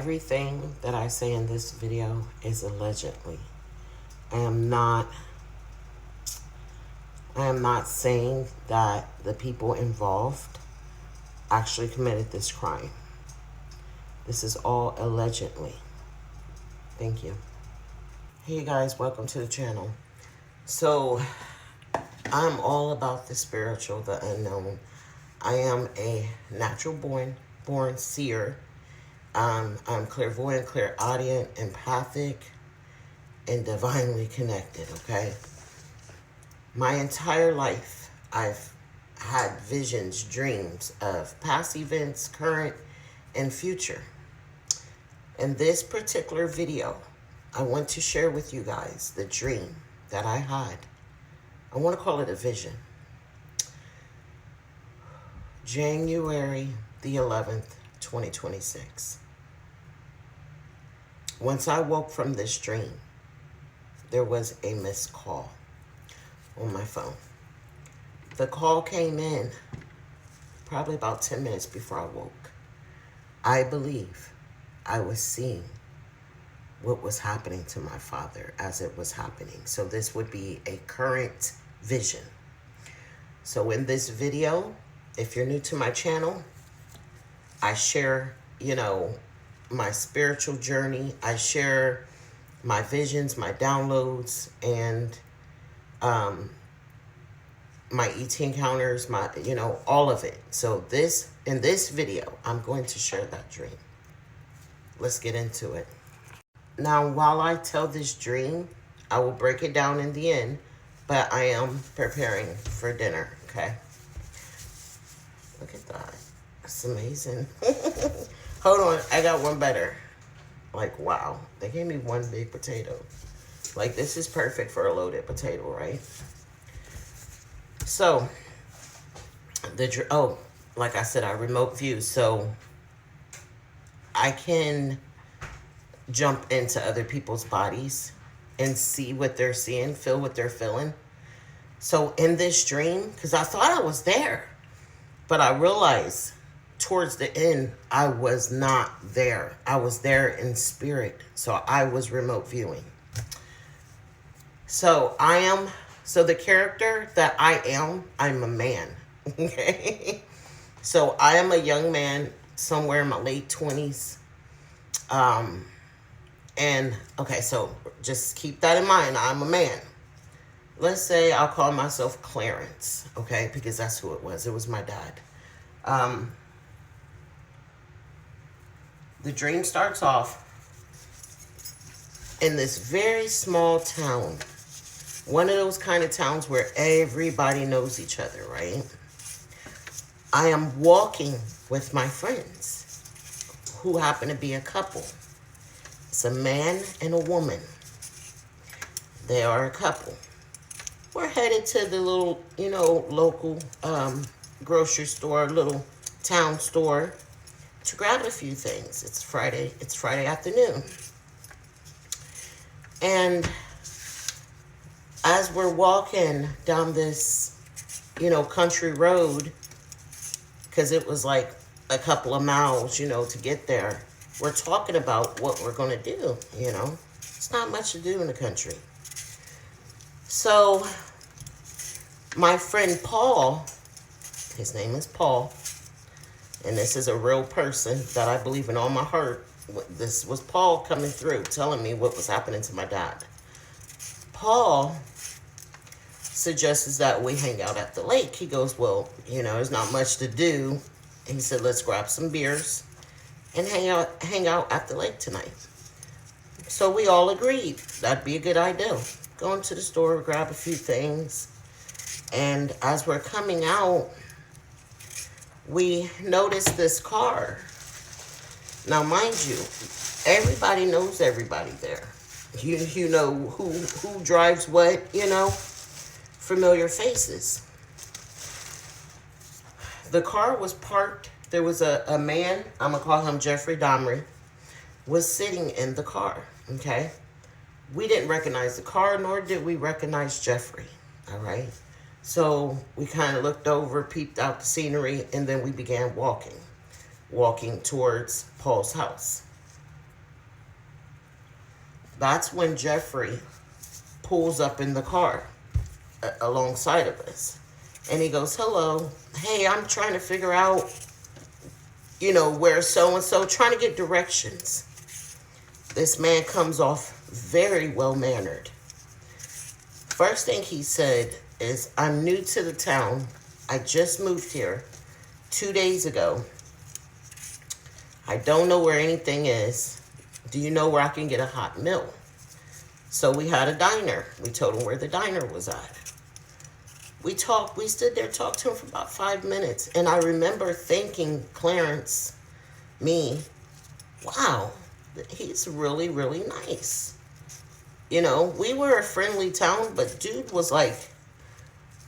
Everything that I say in this video is allegedly. I am not saying that the people involved actually committed this crime. This is all allegedly. Thank you. Hey guys, welcome to the channel. So, I'm all about the spiritual, the unknown. I am a natural born seer. I'm clairvoyant, clairaudient, empathic, and divinely connected, okay? My entire life, I've had visions, dreams of past events, current, and future. In this particular video, I want to share with you guys the dream that I had. I want to call it a vision. January the 11th, 2026. Once I woke from this dream, there was a missed call on my phone. The call came in probably about 10 minutes before I woke. I believe I was seeing what was happening to my father as it was happening. So this would be a current vision. So in this video, if you're new to my channel, I share, my spiritual journey. I share my visions, my downloads, and my ET encounters, all of it. So in this video, I'm going to share that dream. Let's get into it. Now, while I tell this dream, I will break it down in the end, but I am preparing for dinner, okay? Look at that. That's amazing. Hold on, I got one better. Like, wow. They gave me one big potato. Like, this is perfect for a loaded potato, right? So, like I said, I remote view, so I can jump into other people's bodies and see what they're seeing, feel what they're feeling. So in this dream, because I thought I was there, but I realized towards the end, I was not there. I was there in spirit. So I was remote viewing. So the character that I'm a man. Okay. So I am a young man somewhere in my late 20s. And okay, so just keep that in mind. I'm a man. Let's say I'll call myself Clarence, okay? Because that's who it was. It was my dad. The dream starts off in this very small town. One of those kind of towns where everybody knows each other, right? I am walking with my friends who happen to be a couple. It's a man and a woman. They are a couple. We're headed to the little, local grocery store, little town store to grab a few things. It's Friday afternoon. And as we're walking down this, country road, because it was like a couple of miles, to get there, we're talking about what we're going to do, It's not much to do in the country. So, my friend Paul, his name is Paul, and this is a real person that I believe in all my heart. This was Paul coming through, telling me what was happening to my dad. Paul suggests that we hang out at the lake. He goes, well, there's not much to do. And he said, let's grab some beers and hang out at the lake tonight. So we all agreed that'd be a good idea. Go into the store, grab a few things. And as we're coming out, we noticed this car. Now, mind you, everybody knows everybody there. You know who drives what, familiar faces. The car was parked. There was a man, I'm going to call him Jeffrey Dahmer, was sitting in the car, okay? We didn't recognize the car, nor did we recognize Jeffrey, all right? So we kind of looked over, peeped out the scenery, and then we began walking towards Paul's house. that's when Jeffrey pulls up in the car alongside of us. And he goes, hello. Hey, I'm trying to figure out, where so-and-so, trying to get directions. This man comes off very well-mannered. First thing he said is, I'm new to the town. I just moved here 2 days ago. I don't know where anything is. Do you know where I can get a hot meal? So we had a diner. We told him where the diner was at. We stood there, talked to him for about 5 minutes. And I remember thinking, Clarence, wow, he's really, really nice. We were a friendly town, but dude was like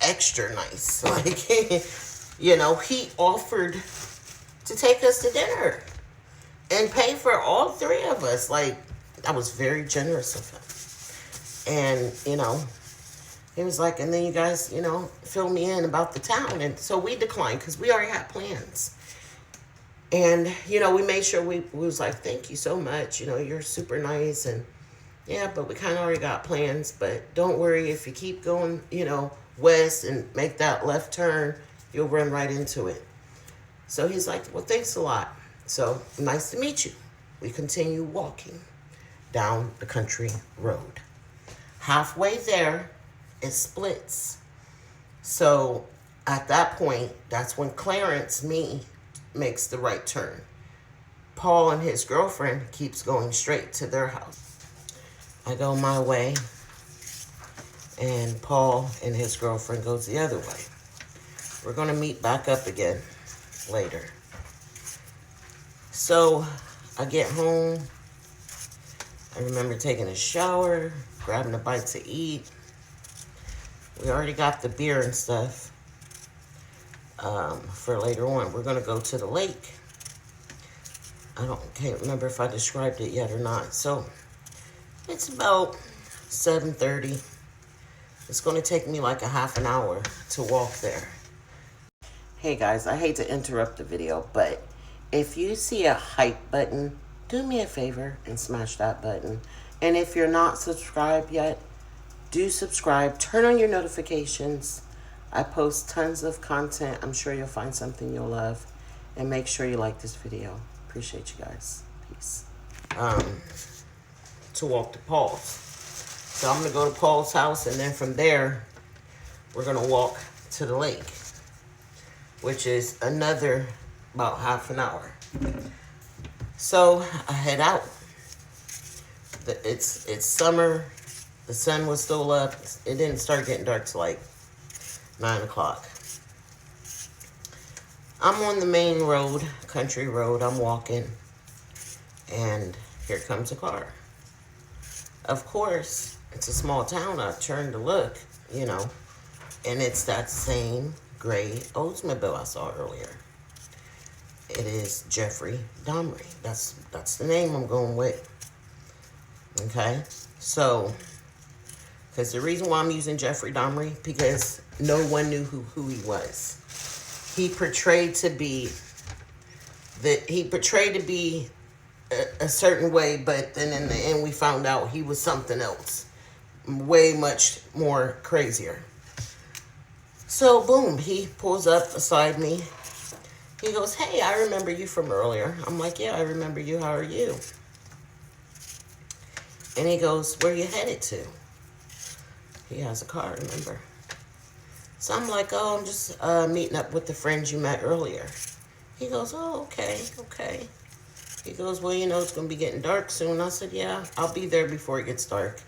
extra nice. Like, he offered to take us to dinner and pay for all 3 of us. Like, that was very generous of him. And, he was like, and then you guys, fill me in about the town. And so we declined because we already had plans. And, we made sure we was like, thank you so much. You're super nice. And yeah, but we kind of already got plans. But don't worry, if you keep going, west and make that left turn, you'll run right into it. So he's like, well, thanks a lot. So nice to meet you. We continue walking down the country road. Halfway there, it splits. So at that point, that's when Clarence, makes the right turn. Paul and his girlfriend keeps going straight to their house. I go my way, and Paul and his girlfriend goes the other way. We're going to meet back up again later. So I get home. I remember taking a shower, grabbing a bite to eat. We already got the beer and stuff for later on. We're going to go to the lake. Can't remember if I described it yet or not. So it's about 7:30. It's going to take me like a half an hour to walk there. Hey guys, I hate to interrupt the video, but if you see a hype button, do me a favor and smash that button. And if you're not subscribed yet, do subscribe. Turn on your notifications. I post tons of content. I'm sure you'll find something you'll love. And make sure you like this video. Appreciate you guys. Peace. To walk to Paul's. So I'm going to go to Paul's house, and then from there, we're going to walk to the lake, which is another about half an hour. So I head out. It's summer. The sun was still up. It didn't start getting dark till like 9 o'clock. I'm on the main road, country road. I'm walking, and here comes a car. Of course, it's a small town. I turned to look, and it's that same gray Oldsmobile I saw earlier. It is Jeffrey Dahmer. That's the name I'm going with. Okay? So, because the reason why I'm using Jeffrey Dahmer, because no one knew who he was. He portrayed to be a certain way, but then in the end we found out he was something else. Way much more crazier. So boom, he pulls up beside me. He goes, hey, I remember you from earlier. I'm like, yeah, I remember you. How are you? And he goes, where you headed to? He has a car, remember? So I'm like, oh, I'm just meeting up with the friends you met earlier. He goes, oh, okay. He goes, well, it's going to be getting dark soon. I said, yeah, I'll be there before it gets dark.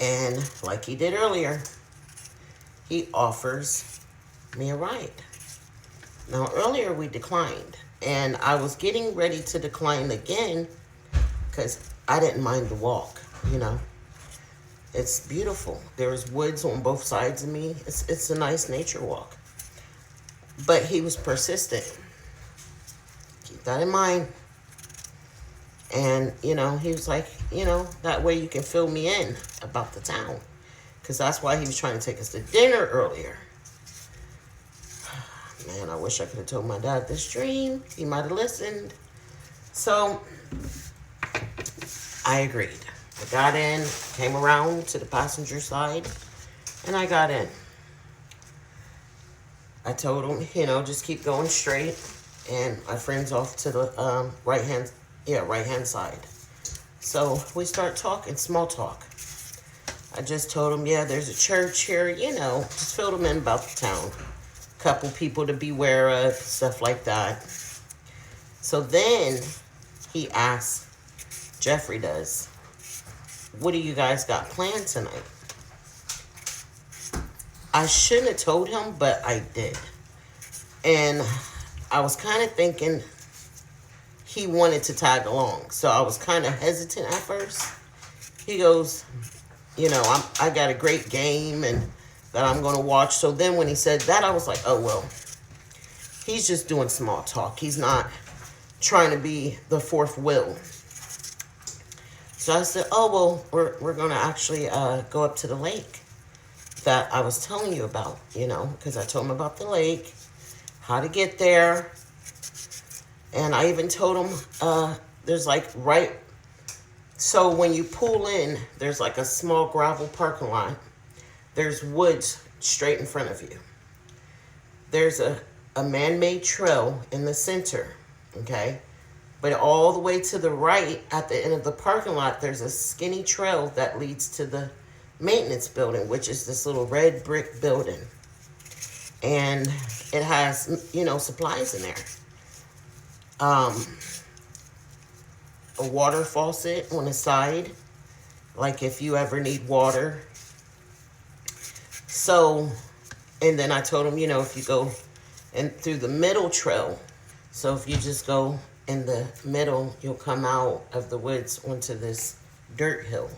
And like he did earlier, he offers me a ride. Now, earlier we declined. And I was getting ready to decline again because I didn't mind the walk, It's beautiful. There's woods on both sides of me. It's a nice nature walk. But he was persistent. Keep that in mind. And, he was like, that way you can fill me in about the town. Because that's why he was trying to take us to dinner earlier. Man, I wish I could have told my dad this dream. He might have listened. So, I agreed. I got in, came around to the passenger side, and I got in. I told him, just keep going straight. And my friend's off to the right-hand side. So we start talking, small talk. I just told him, yeah, there's a church here, just filled him in about the town. Couple people to beware of, stuff like that. So then he asks, Jeffrey does, what do you guys got planned tonight? I shouldn't have told him, but I did. And I was kind of thinking he wanted to tag along. So I was kind of hesitant at first. He goes, I got a great game and that I'm going to watch. So then when he said that, I was like, oh, well, he's just doing small talk. He's not trying to be the fourth wheel. So I said, oh, well, we're going to actually go up to the lake that I was telling you about, because I told him about the lake, how to get there. And I even told him there's so when you pull in, there's like a small gravel parking lot. There's woods straight in front of you. There's a man-made trail in the center, okay? But all the way to the right, at the end of the parking lot, there's a skinny trail that leads to the maintenance building, which is this little red brick building. And it has, supplies in there. A water faucet on the side, like if you ever need water. So, and then I told him, if you go and through the middle trail, so if you just go in the middle, you'll come out of the woods onto this dirt hill.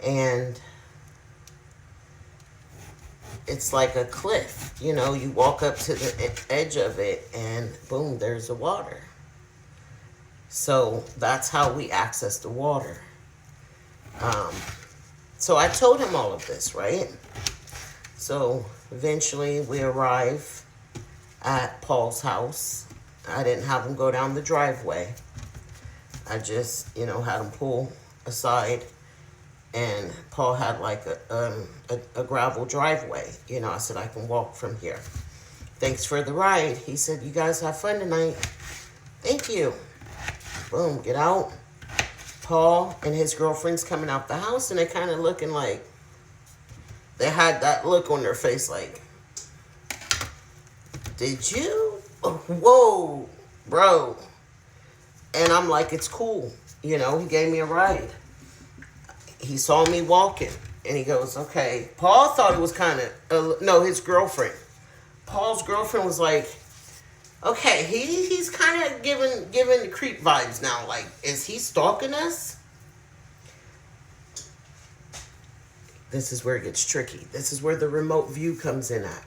And it's like a cliff, you walk up to the edge of it and boom, there's the water. So that's how we access the water. So I told him all of this, right? So eventually we arrive at Paul's house. I didn't have him go down the driveway. I just, had him pull aside. And Paul had like a gravel driveway. I said, I can walk from here. Thanks for the ride. He said, you guys have fun tonight. Thank you. Boom, get out. Paul and his girlfriend's coming out the house, and they kind of looking like, they had that look on their face like, did you? Whoa, bro. And I'm like, it's cool. He gave me a ride. He saw me walking, and he goes, okay. Paul thought it was kind of, no, his girlfriend. Paul's girlfriend was like, okay, he's kind of giving the creep vibes now. Like, is he stalking us? This is where it gets tricky. This is where the remote view comes in at.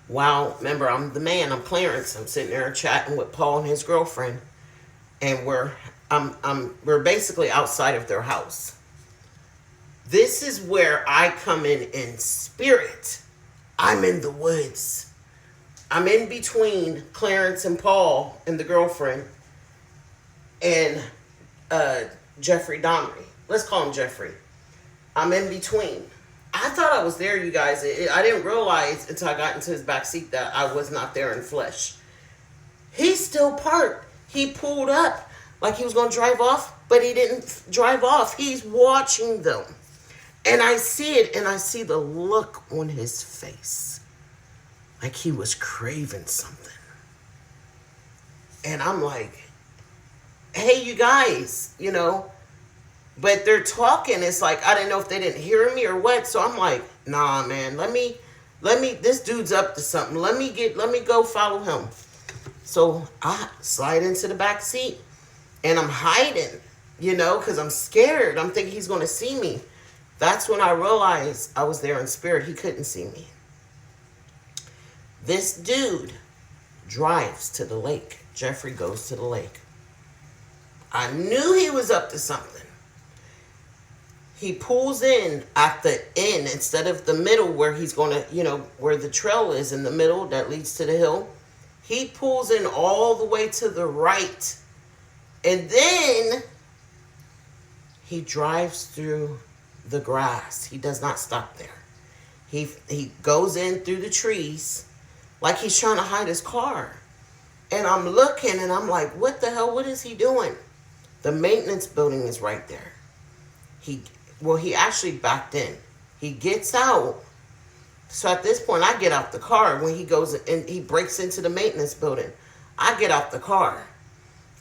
Wow, remember, I'm the man. I'm Clarence. I'm sitting there chatting with Paul and his girlfriend, and we're basically outside of their house. This is where I come in spirit. I'm in the woods. I'm in between Clarence and Paul and the girlfriend and Jeffrey Domry. Let's call him Jeffrey. I'm in between. I thought I was there, you guys. I didn't realize until I got into his back seat that I was not there in flesh. He's still parked. He pulled up like he was going to drive off, but he didn't drive off. He's watching them. And I see it, and I see the look on his face. Like he was craving something. And I'm like, hey, you guys, But they're talking. It's like, I didn't know if they didn't hear me or what. So I'm like, nah, man, let me, this dude's up to something. Let me go follow him. So I slide into the back seat and I'm hiding, because I'm scared. I'm thinking he's going to see me. That's when I realized I was there in spirit. He couldn't see me. This dude drives to the lake. Jeffrey goes to the lake. I knew he was up to something. He pulls in at the end instead of the middle where he's going to, where the trail is in the middle that leads to the hill. He pulls in all the way to the right. And then He drives through the grass. He does not stop there. He goes in through the trees like he's trying to hide his car. And I'm looking and I'm like, what the hell? What is he doing? The maintenance building is right there. He actually backed in. He gets out. So at this point, I get out the car when he goes and he breaks into the maintenance building. I get out the car.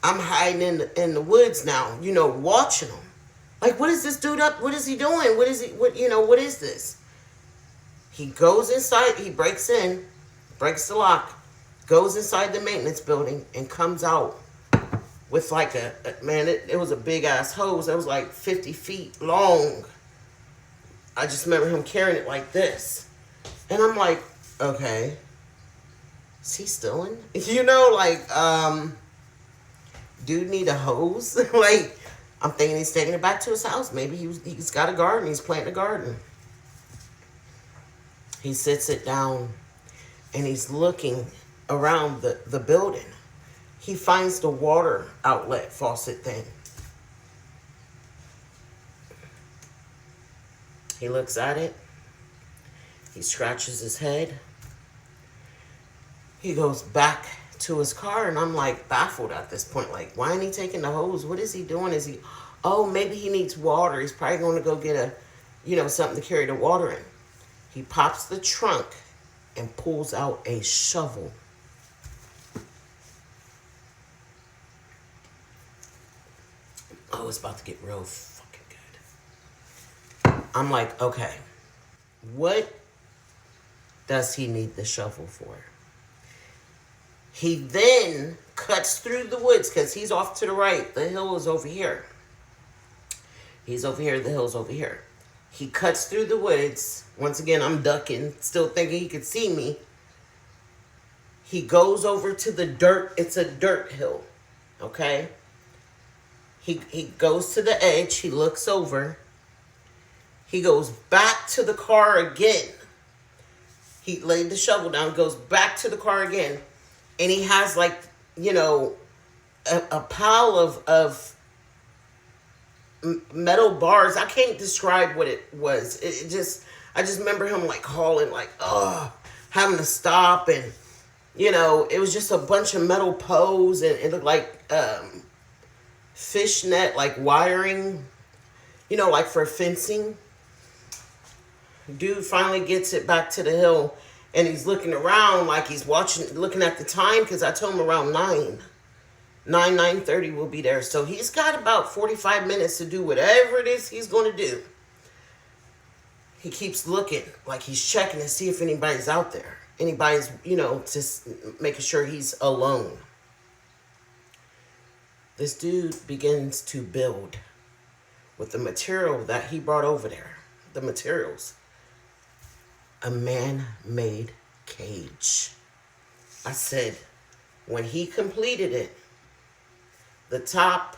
I'm hiding in the woods now, watching him. Like, what is this dude up? What is he doing? What is this? He goes inside. He breaks in, breaks the lock, goes inside the maintenance building, and comes out with like it was a big ass hose that was like 50 feet long. I just remember him carrying it like this. And I'm like, okay, is he stealing? Dude need a hose? Like, I'm thinking he's taking it back to his house. Maybe he's got a garden. He's planting a garden. He sits it down and he's looking around the building. He finds the water outlet faucet thing. He looks at it. He scratches his head. He goes back to his car, and I'm like baffled at this point. Like, why ain't he taking the hose? What is he doing? Maybe he needs water. He's probably going to go get something to carry the water in. He pops the trunk and pulls out a shovel. Oh, it's about to get real fucking good. I'm like, okay, what does he need the shovel for? He then cuts through the woods because he's off to the right. The hill is over here. He's over here. The hill's over here. He cuts through the woods. Once again, I'm ducking, still thinking he could see me. He goes over to the dirt. It's a dirt hill, okay? He goes to the edge. He looks over. He goes back to the car again. He laid the shovel down, goes back to the car again. And he has a pile of metal bars. I can't describe what it was. I just remember him like hauling, having to stop. And, it was just a bunch of metal poles. And it looked like fishnet, like wiring, like for fencing. Dude finally gets it back to the hill. And he's looking around like he's looking at the time, because I told him around 9:30 we'll be there. So he's got about 45 minutes to do whatever it is he's going to do. He keeps looking like he's checking to see if anybody's out there. Anybody's, just making sure he's alone. This dude begins to build with the material that he brought over there. The materials. A man-made cage. I said, when he completed it, the top,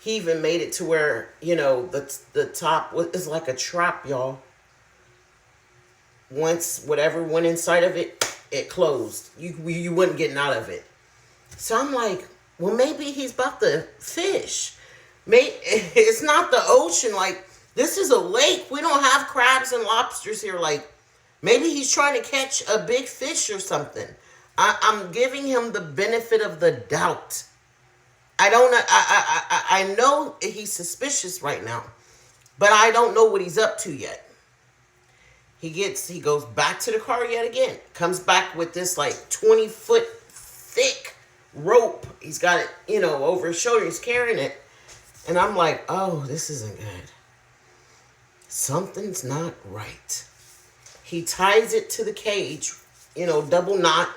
he even made it to where, the top is like a trap, y'all. Once whatever went inside of it, it closed. You wouldn't get out of it. So I'm like, well, maybe he's about to fish. It's not the ocean. Like, this is a lake. We don't have crabs and lobsters here. Like, maybe he's trying to catch a big fish or something. I'm giving him the benefit of the doubt. I know he's suspicious right now, but I don't know what he's up to yet. He goes back to the car yet again. Comes back with this like 20-foot thick rope. He's got it, over his shoulder. He's carrying it. And I'm like, oh, this isn't good. Something's not right. He ties it to the cage, double knot.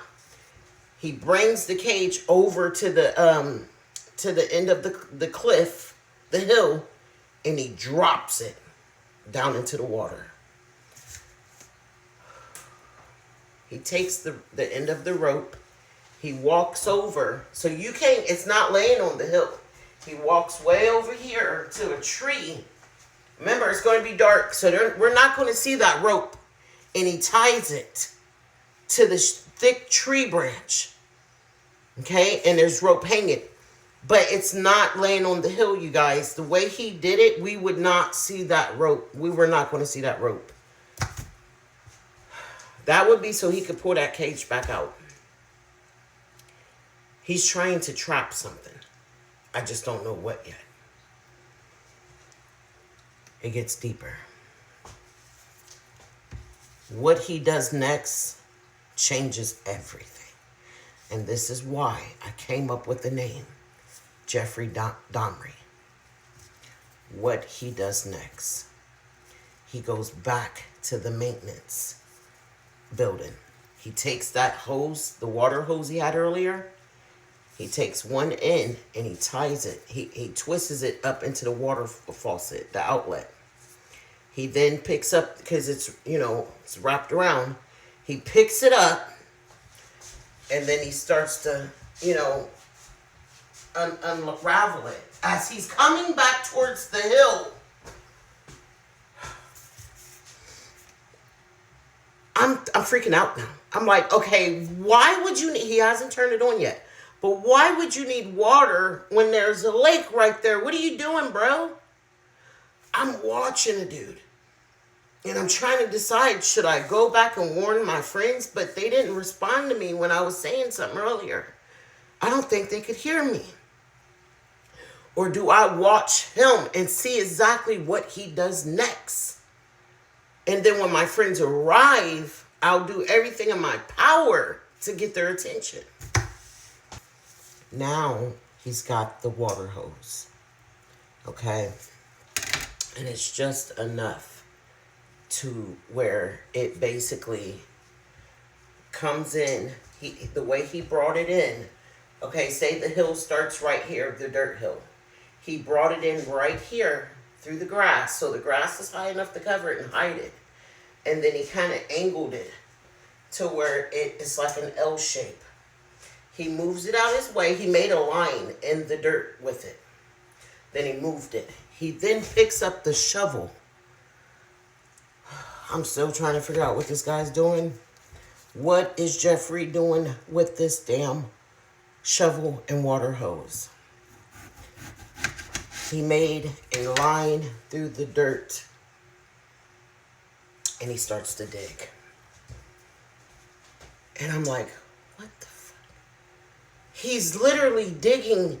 He brings the cage over to the end of the cliff, the hill, and he drops it down into the water. He takes the end of the rope. He walks over. So it's not laying on the hill. He walks way over here to a tree. Remember, it's going to be dark, so we're not going to see that rope. And he ties it to this thick tree branch. Okay? And there's rope hanging. But it's not laying on the hill, you guys. The way he did it, we would not see that rope. We were not going to see that rope. That would be so he could pull that cage back out. He's trying to trap something. I just don't know what yet. It gets deeper. What he does next changes everything. And this is why I came up with the name, Jeffrey Dahmer. What he does next. He goes back to the maintenance building. He takes that hose, the water hose he had earlier. He takes one end and he ties it. He twists it up into the water faucet, the outlet. He then picks up, because it's, it's wrapped around. He picks it up and then he starts to, unravel it. As he's coming back towards the hill, I'm freaking out now. I'm like, okay, why would you need, he hasn't turned it on yet, but why would you need water when there's a lake right there? What are you doing, bro? I'm watching a dude. And I'm trying to decide, should I go back and warn my friends? But they didn't respond to me when I was saying something earlier. I don't think they could hear me. Or do I watch him and see exactly what he does next? And then when my friends arrive, I'll do everything in my power to get their attention. Now he's got the water hose. Okay? And it's just enough to where it basically comes in. The way he brought it in. Okay, say the hill starts right here, the dirt hill. He brought it in right here through the grass. So the grass is high enough to cover it and hide it. And then he kind of angled it to where it's like an L shape. He moves it out his way. He made a line in the dirt with it. Then he moved it. He then picks up the shovel. I'm still trying to figure out what this guy's doing. What is Jeffrey doing with this damn shovel and water hose? He made a line through the dirt. And he starts to dig. And I'm like, what the fuck? He's literally digging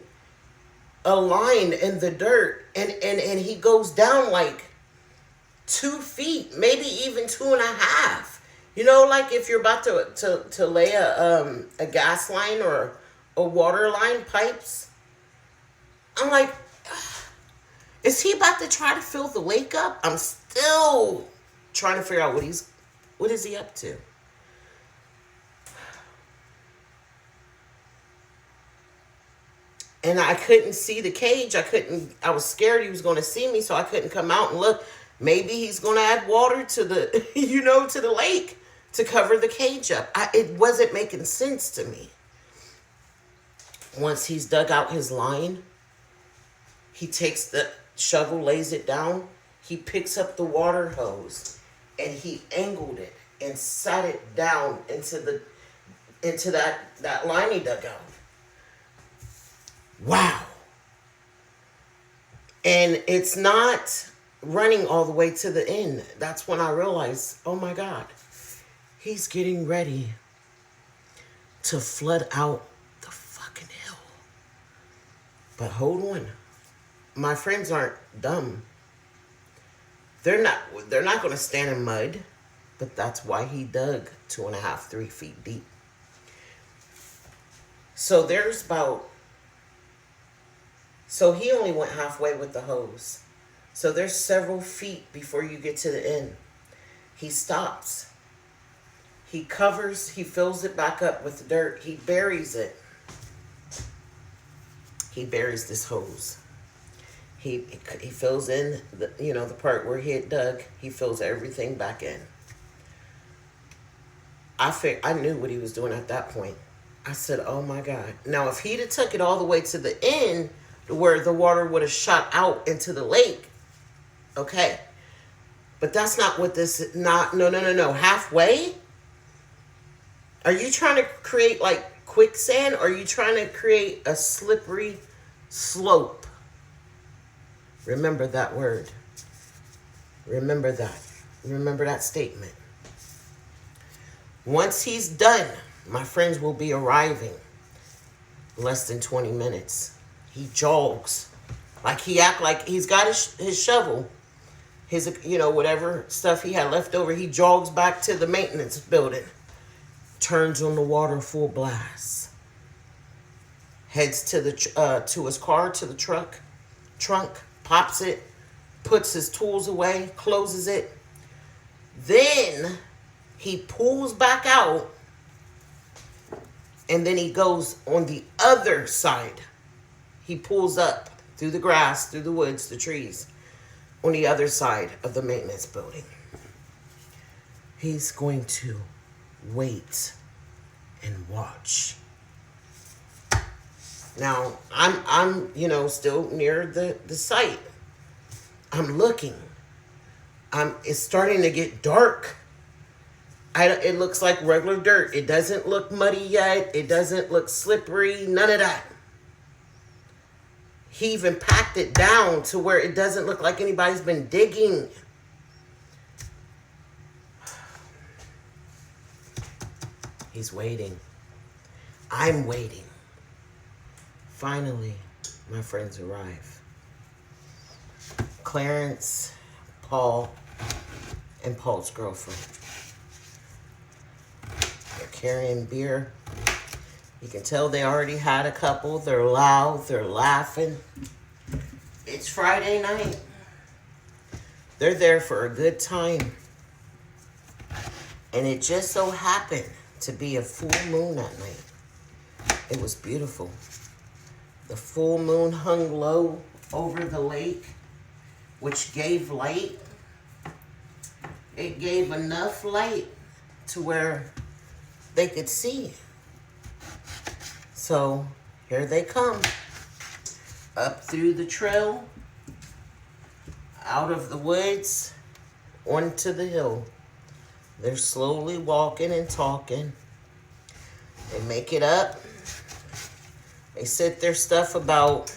a line in the dirt. And he goes down like 2 feet, maybe even 2.5. Like if you're about to lay a gas line or a water line, pipes. I'm like, is he about to try to fill the lake up? I'm still trying to figure out what is he up to. And I couldn't see the cage. I was scared he was going to see me, so I couldn't come out and look. Maybe he's going to add water to the, to the lake to cover the cage up. It wasn't making sense to me. Once he's dug out his line, he takes the shovel, lays it down. He picks up the water hose and he angled it and sat it down into that line he dug out. Wow. And it's not running all the way to the end. That's when I realized, oh my God, he's getting ready to flood out the fucking hill. But hold on. My friends aren't dumb. They're not going to stand in mud, but that's why he dug 2.5, 3 feet deep. So he only went halfway with the hose. So there's several feet before you get to the end. He stops. He fills it back up with dirt. He buries it. He buries this hose. He fills in the part where he had dug. He fills everything back in. I knew what he was doing at that point. I said, oh my God. Now, if he'd have took it all the way to the end, where the water would have shot out into the lake, okay. But that's not what this is. No. Halfway? Are you trying to create like quicksand? Or are you trying to create a slippery slope. Remember that word. Remember that. Remember that statement. Once he's done, my friends will be arriving less than 20 minutes. He jogs. Like he act like he's got his shovel. His, whatever stuff he had left over. He jogs back to the maintenance building. Turns on the water full blast. Heads to his car, to the trunk, pops it, puts his tools away, closes it. Then he pulls back out, and then he goes on the other side. He pulls up through the grass, through the woods, the trees, on the other side of the maintenance building. He's going to wait and watch. Now, I'm still near the site. I'm looking. It's starting to get dark. It looks like regular dirt. It doesn't look muddy yet. It doesn't look slippery. None of that. He even packed it down to where it doesn't look like anybody's been digging. He's waiting. I'm waiting. Finally, my friends arrive. Clarence, Paul, and Paul's girlfriend. They're carrying beer. You can tell they already had a couple. They're loud. They're laughing. It's Friday night. They're there for a good time. And it just so happened to be a full moon that night. It was beautiful. The full moon hung low over the lake, which gave light. It gave enough light to where they could see. So here they come, up through the trail, out of the woods, onto the hill. They're slowly walking and talking. They make it up. They set their stuff about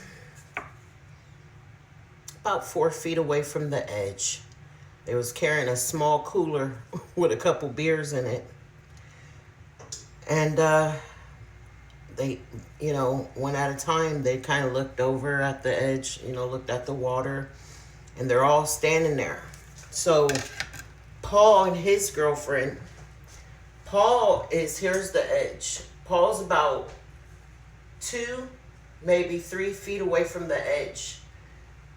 4 feet away from the edge. They was carrying a small cooler with a couple beers in it. And they, one at a time, they kind of looked over at the edge, looked at the water, and they're all standing there. So Paul and his girlfriend, here's the edge. Paul's about 2, maybe 3 feet away from the edge.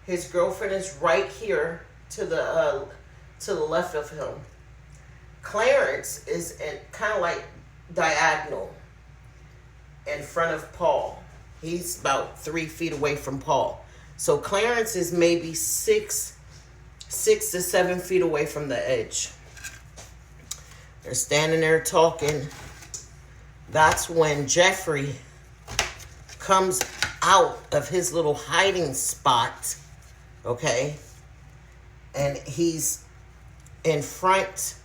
His girlfriend is right here to the left of him. Clarence is kind of like diagonal in front of Paul. He's about 3 feet away from Paul. So Clarence is maybe 6 to 7 feet away from the edge. They're standing there talking. That's when Jeffrey comes out of his little hiding spot, okay? And he's in front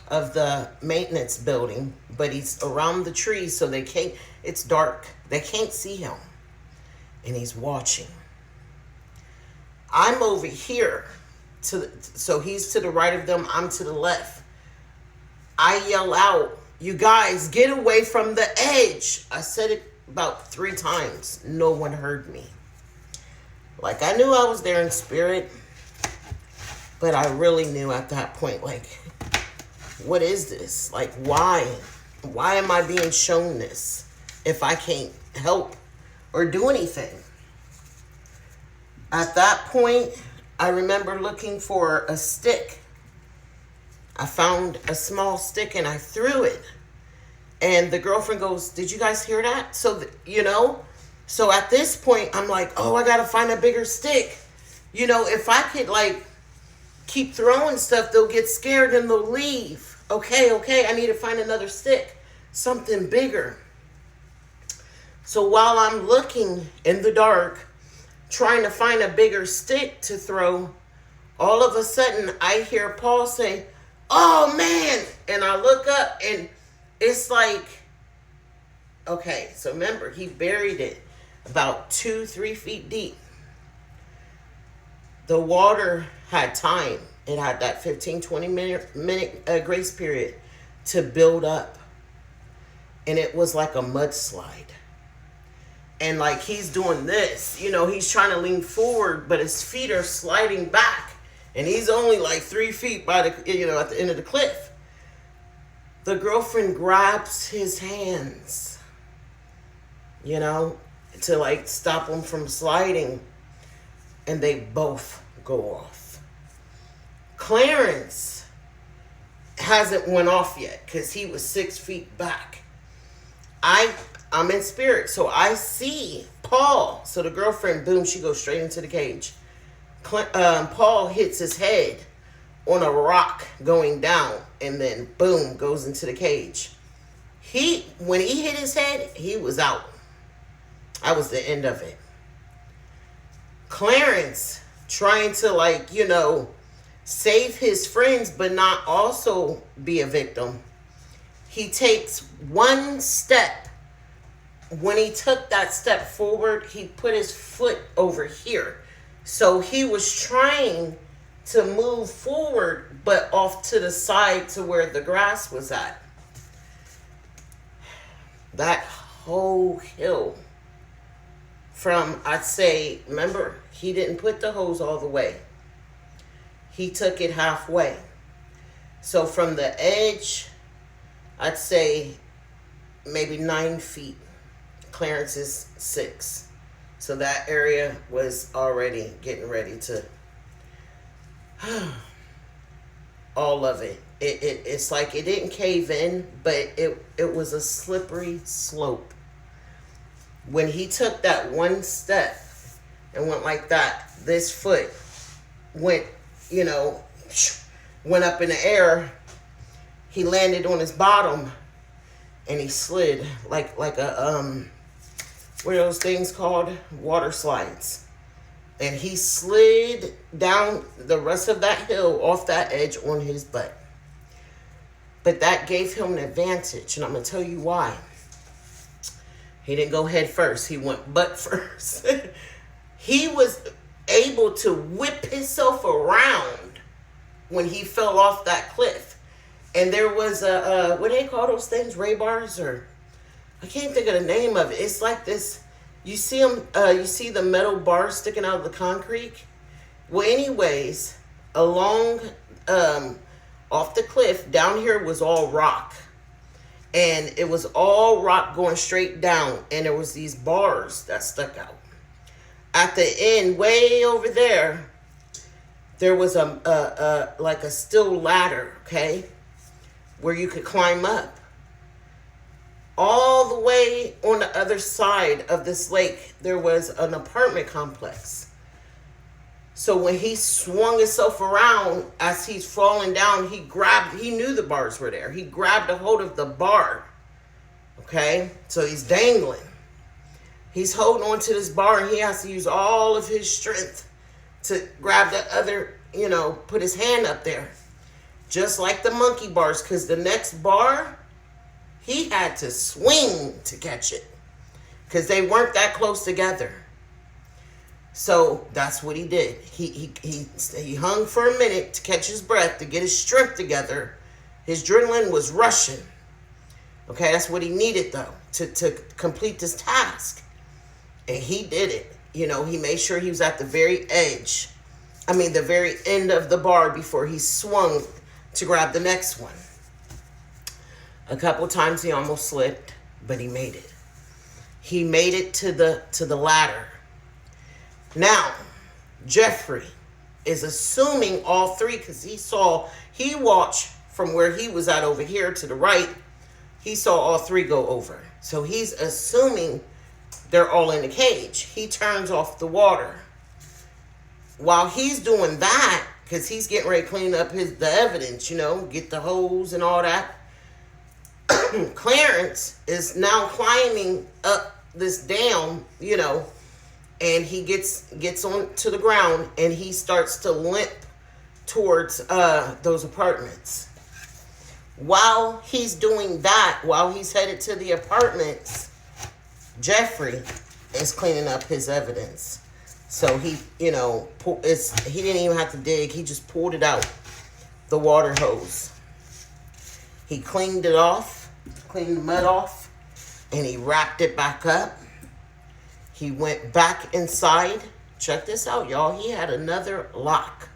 of the maintenance building, but he's around the trees, so it's dark. They can't see him. And he's watching. I'm over here, so he's to the right of them, I'm to the left. I yell out, "You guys, get away from the edge." I said it about 3 times. No one heard me. Like, I knew I was there in spirit, but I really knew at that point, like, what is this? Like, why? Why am I being shown this if I can't help or do anything? At that point, I remember looking for a stick. I found a small stick and I threw it. And the girlfriend goes, "Did you guys hear that?" So, so at this point, I'm like, oh, I got to find a bigger stick. If I could, like, keep throwing stuff, they'll get scared and they'll leave. Okay, I need to find another stick, something bigger. So while I'm looking in the dark, trying to find a bigger stick to throw, all of a sudden I hear Paul say, "Oh man," and I look up and it's like, okay, so remember, he buried it. about 2-3 feet deep. The water had time. It had that 15-20 minute grace period to build up. And it was like a mudslide. And like he's doing this, you know, he's trying to lean forward, but his feet are sliding back. And he's only like 3 feet by the, you know, at the end of the cliff. The girlfriend grabs his hands, you know, to like stop him from sliding. And they both go off. Clarence hasn't went off yet because he was 6 feet back. I'm in spirit, so I see Paul. So the girlfriend, boom, she goes straight into the cage. Paul hits his head on a rock going down, and then boom, goes into the cage. When he hit his head, he was out. That was the end of it. Clarence trying to, like, you know, save his friends but not also be a victim. He takes one step. When he took that step forward, he put his foot over here. So he was trying to move forward but off to the side to where the grass was at. That whole hill from, I'd say, remember, he didn't put the hose all the way. He took it halfway. So from the edge, I'd say maybe 9 feet. Clarence is 6. So that area was already getting ready to, all of it. It's like it didn't cave in, but it was a slippery slope. When he took that one step and went like that, this foot went, you know, went up in the air. He landed on his bottom and he slid like a, what are those things called? Water slides. And he slid down the rest of that hill off that edge on his butt. But that gave him an advantage, and I'm going to tell you why. He didn't go head first. He went butt first. He was able to whip himself around when he fell off that cliff. And there was what do they call those things? Ray bars? Or I can't think of the name of it. It's like this. You see them. You see the metal bars sticking out of the concrete. Well, anyways, along off the cliff down here was all rock, and it was all rock going straight down, and there was these bars that stuck out. At the end, way over there, there was a like a steel ladder, okay, where you could climb up. All the way on the other side of this lake, there was an apartment complex. So when he swung himself around as he's falling down, he knew the bars were there. He grabbed a hold of the bar. Okay? So he's dangling. He's holding on to this bar, and he has to use all of his strength to grab the other, you know, put his hand up there. Just like the monkey bars, because the next bar, he had to swing to catch it because they weren't that close together. So that's what he did. He hung for a minute to catch his breath, to get his strength together. His adrenaline was rushing. Okay, that's what he needed, though, to complete this task. And he did it. You know, he made sure he was at the very edge. The very end of the bar before he swung to grab the next one. A couple times he almost slipped, but he made it. He made it to the ladder. Now, Jeffrey is assuming all three, because he watched from where he was at over here to the right. He saw all three go over. So he's assuming they're all in the cage. He turns off the water. While he's doing that, because he's getting ready to clean up the evidence, you know, get the hose and all that, Clarence is now climbing up this dam, you know, and he gets on to the ground, and he starts to limp towards those apartments. While he's doing that, while he's headed to the apartments, Jeffrey is cleaning up his evidence. So he, he didn't even have to dig. He just pulled it out, the water hose. He cleaned it off, cleaned the mud off, and he wrapped it back up. He went back inside. Check this out, y'all. He had another lock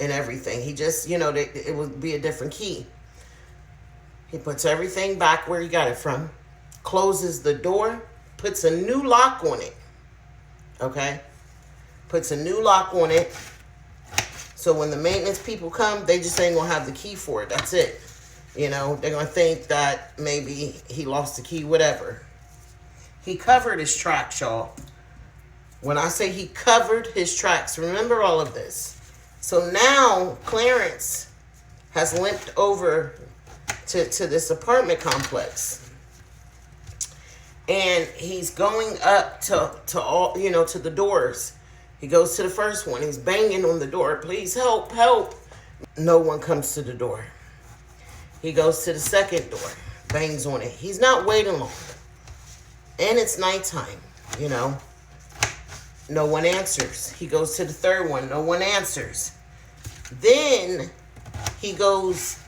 and everything. He just, it would be a different key. He puts everything back where he got it from, closes the door, puts a new lock on it. Okay? Puts a new lock on it. So when the maintenance people come, they just ain't going to have the key for it. That's it. They're going to think that maybe he lost the key, whatever. He covered his tracks, y'all. When I say he covered his tracks, remember all of this. So now Clarence has limped over to this apartment complex. And he's going up to all, to the doors. He goes to the first one. He's banging on the door. Please help, help. No one comes to the door. He goes to the second door, bangs on it. He's not waiting long. And it's nighttime, No one answers. He goes to the third one. No one answers. Then he goes,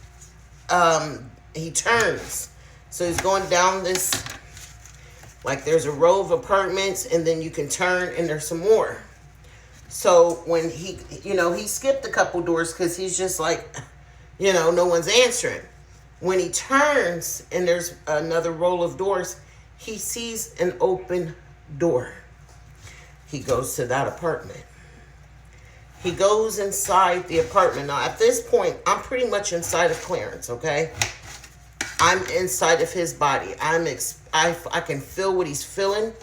he turns. So he's going down this, like there's a row of apartments, and then you can turn and there's some more. So when he skipped a couple doors because he's just like, no one's answering. When he turns and there's another row of doors, he sees an open door. He goes to that apartment. He goes inside the apartment. Now, at this point, I'm pretty much inside of Clarence, okay? I'm inside of his body. I can feel what he's feeling.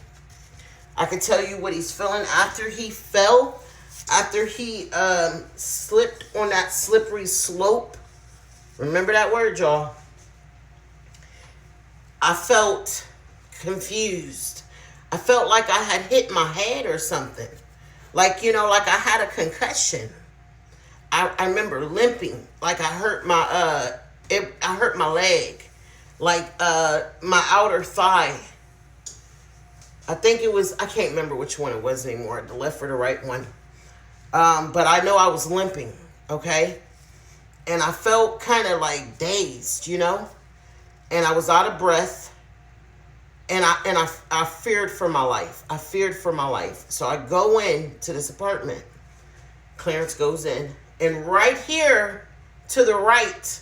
I can tell you what he's feeling after he fell, after he slipped on that slippery slope. Remember that word, y'all. I felt confused. I felt like I had hit my head or something. Like I had a concussion. I remember limping. Like I hurt my I hurt my leg. Like my outer thigh. I think it was, I can't remember which one it was anymore, the left or the right one. But I know I was limping, okay? And I felt kind of like dazed, and I was out of breath, and I feared for my life. I feared for my life. So I go in to this apartment. Clarence goes in, and right here to the right,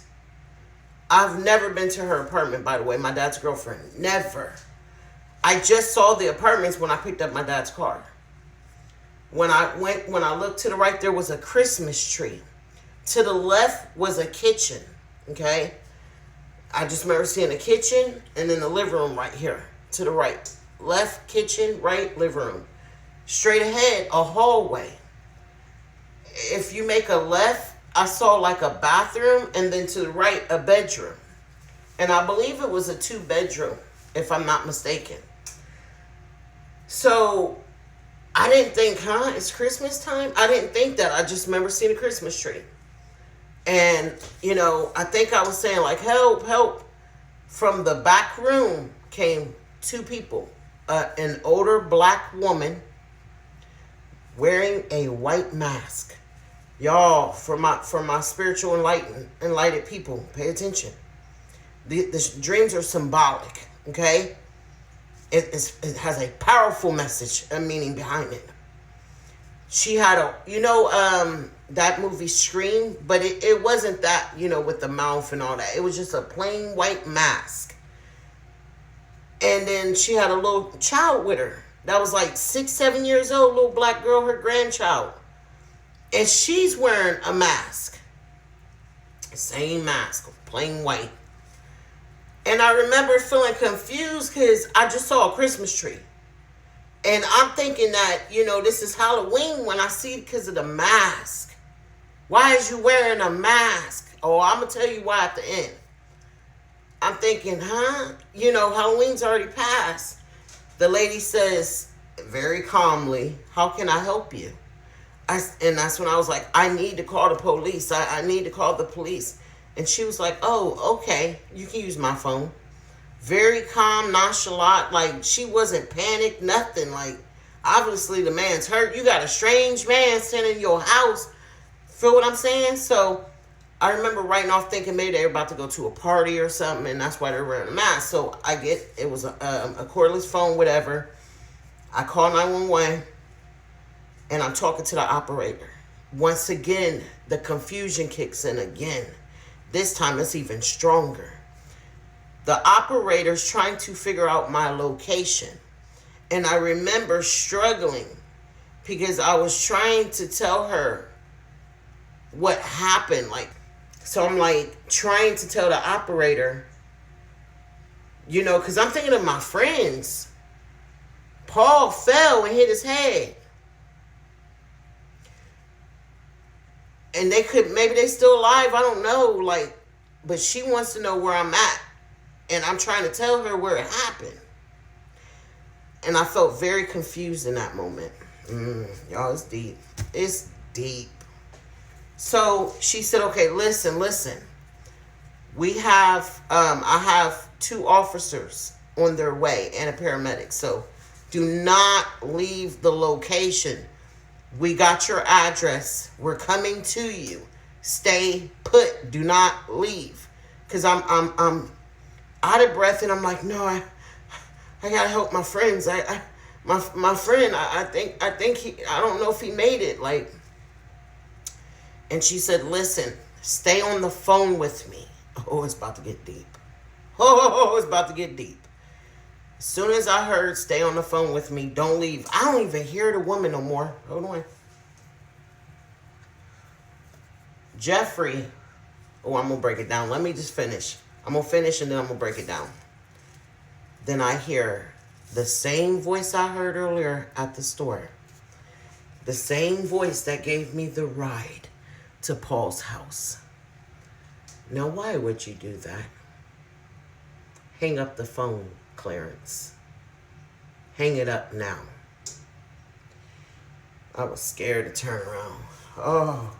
I've never been to her apartment, by the way, my dad's girlfriend. Never. I just saw the apartments when I picked up my dad's car. When I looked to the right, there was a Christmas tree. To the left was a kitchen, okay? I just remember seeing a kitchen and then the living room right here to the right. Left kitchen, right living room. Straight ahead, a hallway. If you make a left, I saw like a bathroom, and then to the right, a bedroom. And I believe it was a 2-bedroom, if I'm not mistaken. So I didn't think, it's Christmas time? I didn't think that. I just remember seeing a Christmas tree. And, I think I was saying like, help, help. From the back room came 2 people. An older black woman wearing a white mask. Y'all, for my spiritual enlightened people, pay attention. The dreams are symbolic, okay? It has a powerful message, a meaning behind it. She had that movie Scream, but it wasn't that, with the mouth and all that. It was just a plain white mask. And then she had a little child with her that was like 6-7 years old, little black girl, her grandchild. And she's wearing a mask. Same mask, plain white. And I remember feeling confused because I just saw a Christmas tree. And I'm thinking that, this is Halloween when I see it because of the mask. Why is you wearing a mask? Oh, I'm going to tell you why at the end. I'm thinking, Halloween's already passed. The lady says very calmly, how can I help you? And that's when I was like, I need to call the police. I need to call the police. And she was like, oh, okay, you can use my phone. Very calm, nonchalant. Like, she wasn't panicked, nothing. Like, obviously the man's hurt. You got a strange man sitting in your house. Feel what I'm saying? So I remember writing off thinking maybe they were about to go to a party or something, and that's why they were wearing a mask. So I get, it was a cordless phone, whatever. I call 911, and I'm talking to the operator. Once again, the confusion kicks in again. This time it's even stronger. The operator's trying to figure out my location. And I remember struggling because I was trying to tell her what happened. Like, so I'm like trying to tell the operator, you know, because I'm thinking of my friends. Paul fell and hit his head. And they could, maybe they still alive, I don't know. Like, but she wants to know where I'm at. And I'm trying to tell her where it happened. And I felt very confused in that moment. Y'all, it's deep. It's deep. So she said, okay, listen. We have, I have 2 officers on their way and a paramedic. So do not leave the location. We got your address. We're coming to you. Stay put. Do not leave. Because I'm out of breath, and I'm like, no, I gotta help my friends. My friend, I think he, I don't know if he made it. Like, and she said, listen, stay on the phone with me. Oh, it's about to get deep. Oh, it's about to get deep. As soon as I heard stay on the phone with me, don't leave. I don't even hear the woman no more. Hold on. Jeffrey. Oh, I'm going to break it down. Let me just finish. I'm going to finish and then I'm going to break it down. Then I hear the same voice I heard earlier at the store. The same voice that gave me the ride to Paul's house. Now, why would you do that? Hang up the phone, Clarence. Hang it up now. I was scared to turn around. Oh.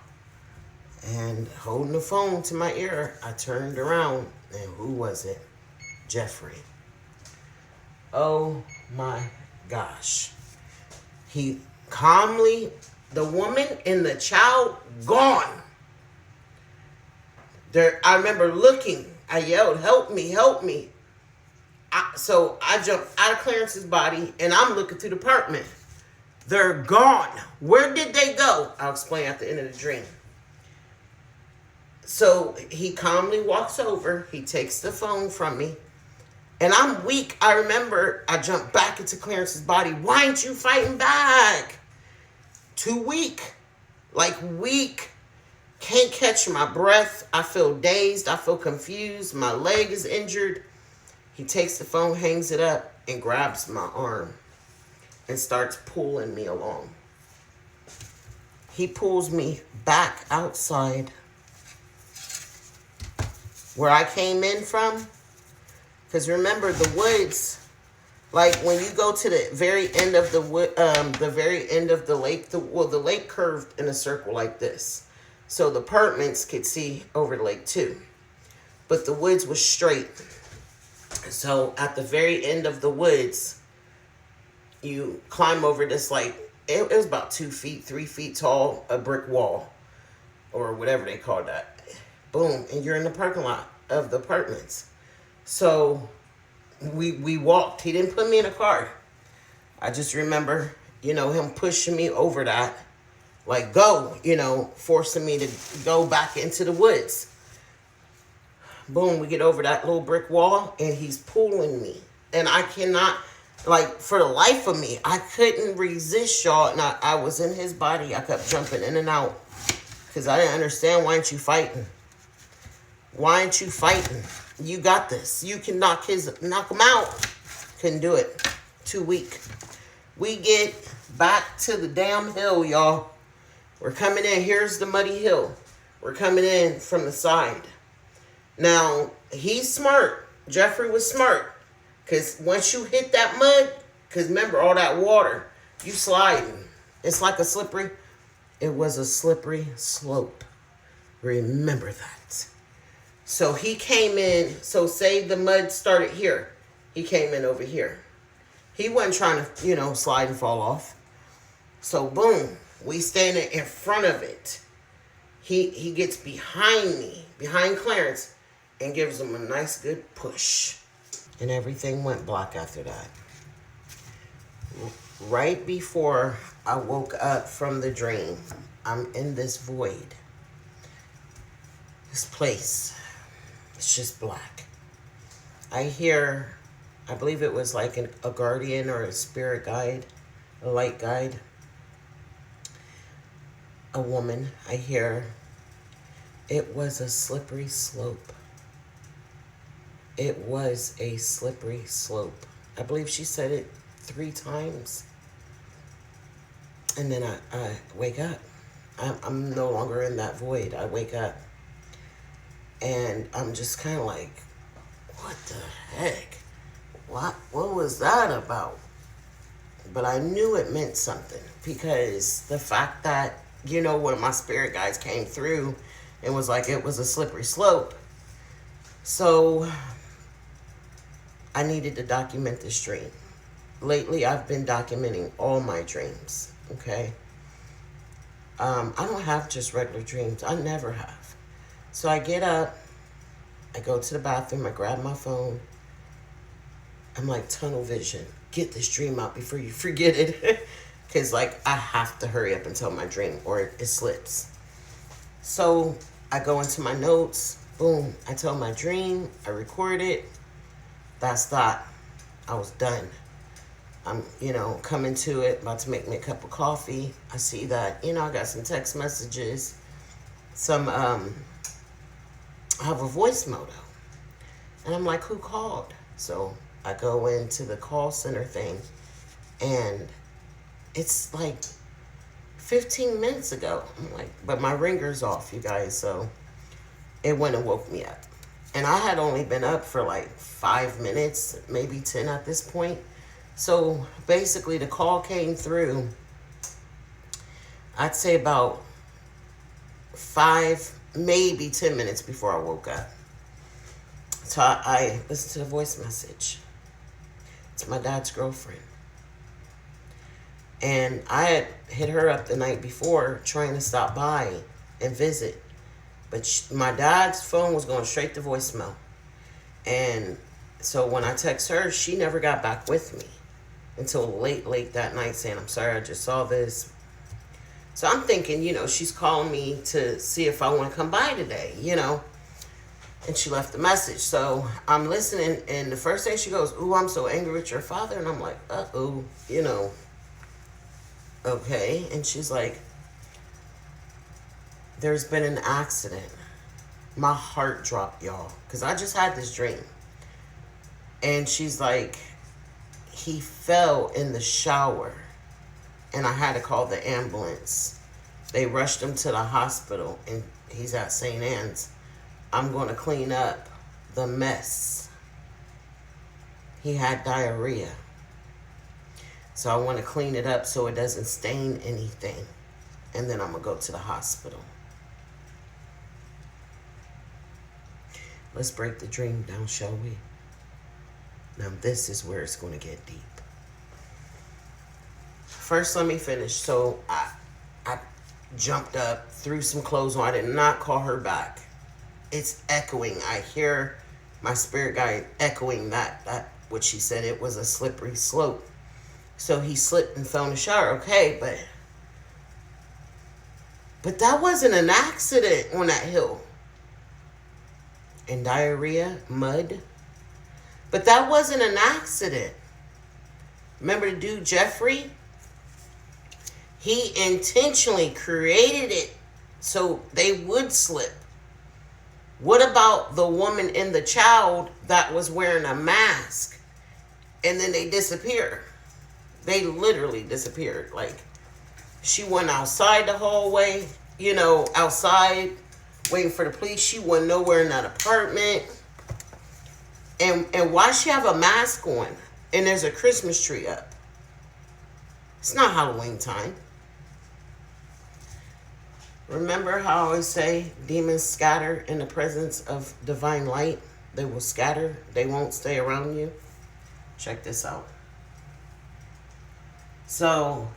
And holding the phone to my ear, I turned around. And who was it? Jeffrey. Oh my gosh. He calmly, the woman and the child gone. I remember looking. I yelled, help me, help me. So I jumped out of Clarence's body, and I'm looking through the apartment. They're gone. Where did they go? I'll explain at the end of the dream. So he calmly walks over. He takes the phone from me. And I'm weak. I remember I jumped back into Clarence's body. Why ain't you fighting back? Too weak. Like weak. Can't catch my breath. I feel dazed. I feel confused. My leg is injured. He takes the phone, hangs it up, and grabs my arm and starts pulling me along. He pulls me back outside where I came in from. Because remember, the woods, like when you go to the very end of the wood, the very end of the lake, the lake curved in a circle like this. So the apartments could see over the lake too. But the woods was straight. So at the very end of the woods, you climb over this, like, it was about 2 feet, 3 feet tall, a brick wall, or whatever they call that. Boom, and you're in the parking lot of the apartments. So we walked. He didn't put me in a car. I just remember, you know, him pushing me over that, like, go, you know, forcing me to go back into the woods. Boom, we get over that little brick wall, and he's pulling me. And I cannot, like, for the life of me, I couldn't resist, y'all. And I was in his body. I kept jumping in and out because I didn't understand. Why aren't you fighting? Why aren't you fighting? You got this. You can knock him out. Couldn't do it. Too weak. We get back to the damn hill, y'all. We're coming in. Here's the muddy hill. We're coming in from the side. Now, he's smart. Jeffrey was smart. Because once you hit that mud, because remember, all that water, you sliding. It's like a slippery. It was a slippery slope. Remember that. So he came in. So say the mud started here. He came in over here. He wasn't trying to, slide and fall off. So boom, we standing in front of it. He gets behind me, behind Clarence, and gives him a nice good push. And everything went black after that. Right before I woke up from the dream, I'm in this void. This place. It's just black. I hear, I believe it was like a guardian or a spirit guide, a light guide. A woman, I hear, it was a slippery slope. It was a slippery slope. I believe she said it 3 times. And then I wake up. I'm no longer in that void. I wake up. And I'm just kind of like, what the heck? What was that about? But I knew it meant something, because the fact that, one of my spirit guides came through and was like, it was a slippery slope. So I needed to document this dream. Lately, I've been documenting all my dreams, okay? I don't have just regular dreams. I never have. So I get up, I go to the bathroom, I grab my phone. I'm like, tunnel vision. Get this dream out before you forget it. Because, I have to hurry up and tell my dream or it slips. So I go into my notes. Boom. I tell my dream. I record it. That's that. I was done. I'm, coming to it, about to make me a cup of coffee. I see that, I got some text messages. I have a voice moto. And I'm like, who called? So I go into the call center thing, and it's like 15 minutes ago. I'm like, but my ringer's off, you guys, so it went and woke me up. And I had only been up for 5 minutes, maybe 10 at this point. So basically the call came through, I'd say about 5, maybe 10 minutes before I woke up. So I listened to the voice message. It's my dad's girlfriend. And I had hit her up the night before trying to stop by and visit. But my dad's phone was going straight to voicemail. And so when I text her, she never got back with me until late that night saying, I'm sorry, I just saw this. So I'm thinking, she's calling me to see if I want to come by today, And she left a message. So I'm listening, and the first thing she goes, ooh, I'm so angry with your father. And I'm like, uh-oh, okay. And she's like, there's been an accident. My heart dropped, y'all, because I just had this dream. And she's like, he fell in the shower, and I had to call the ambulance. They rushed him to the hospital, and he's at St. Anne's. I'm going to clean up the mess. He had diarrhea. So I want to clean it up so it doesn't stain anything. And then I'm going to go to the hospital. Let's break the dream down, shall we? Now this is where it's going to get deep. First, let me finish. So I jumped up, threw some clothes on. I did not call her back. It's echoing. I hear my spirit guide echoing that what she said. It was a slippery slope. So he slipped and fell in the shower. Okay, but that wasn't an accident on that hill. And diarrhea, mud. But that wasn't an accident. Remember the dude, Jeffrey? He intentionally created it so they would slip. What about the woman and the child that was wearing a mask and then they disappear? They literally disappeared. She went outside the hallway, outside waiting for the police. She went nowhere in that apartment. And why she have a mask on and there's a Christmas tree up? It's not Halloween time. Remember how I always say demons scatter in the presence of divine light? They will scatter. They won't stay around you. Check this out. So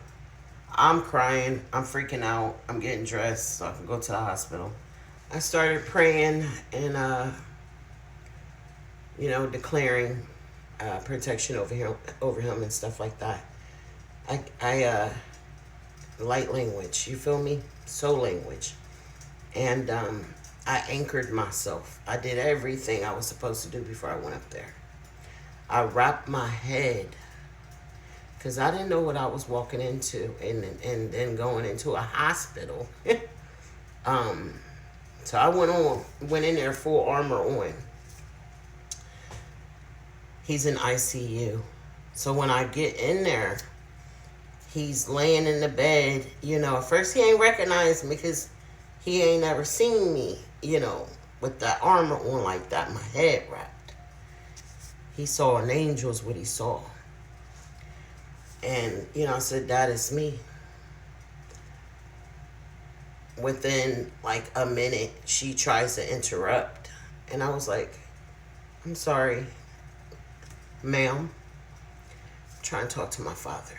I'm crying. I'm freaking out. I'm getting dressed so I can go to the hospital. I started praying and, declaring protection over him and stuff like that. I light language, you feel me? Soul language. And I anchored myself. I did everything I was supposed to do before I went up there. I wrapped my head because I didn't know what I was walking into and then going into a hospital. So I went in there full armor on. He's in ICU. So when I get in there, he's laying in the bed. At first he ain't recognized me because he ain't never seen me, with that armor on like that, my head wrapped. He saw an angel is what he saw. And, I said, that is me. Within like a minute, she tries to interrupt. And I was like, I'm sorry, ma'am. I'm trying to talk to my father.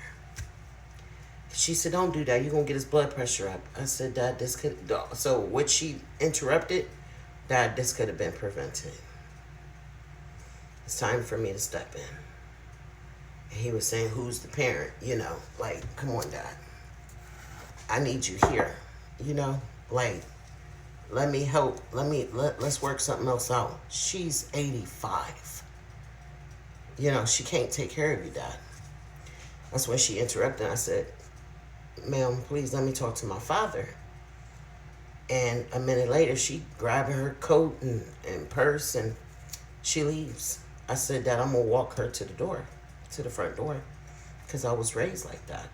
She said, don't do that. You're going to get his blood pressure up. I said, Dad, this could... So what she interrupted, Dad, this could have been prevented. It's time for me to step in. And he was saying, who's the parent? Like, come on, Dad. I need you here. Let me help. Let's work something else out. She's 85. She can't take care of you, Dad. That's when she interrupted. I said, ma'am, please let me talk to my father. And a minute later, she grabbed her coat and purse and she leaves. I said, Dad, I'm going to walk her to the front door. Because I was raised like that,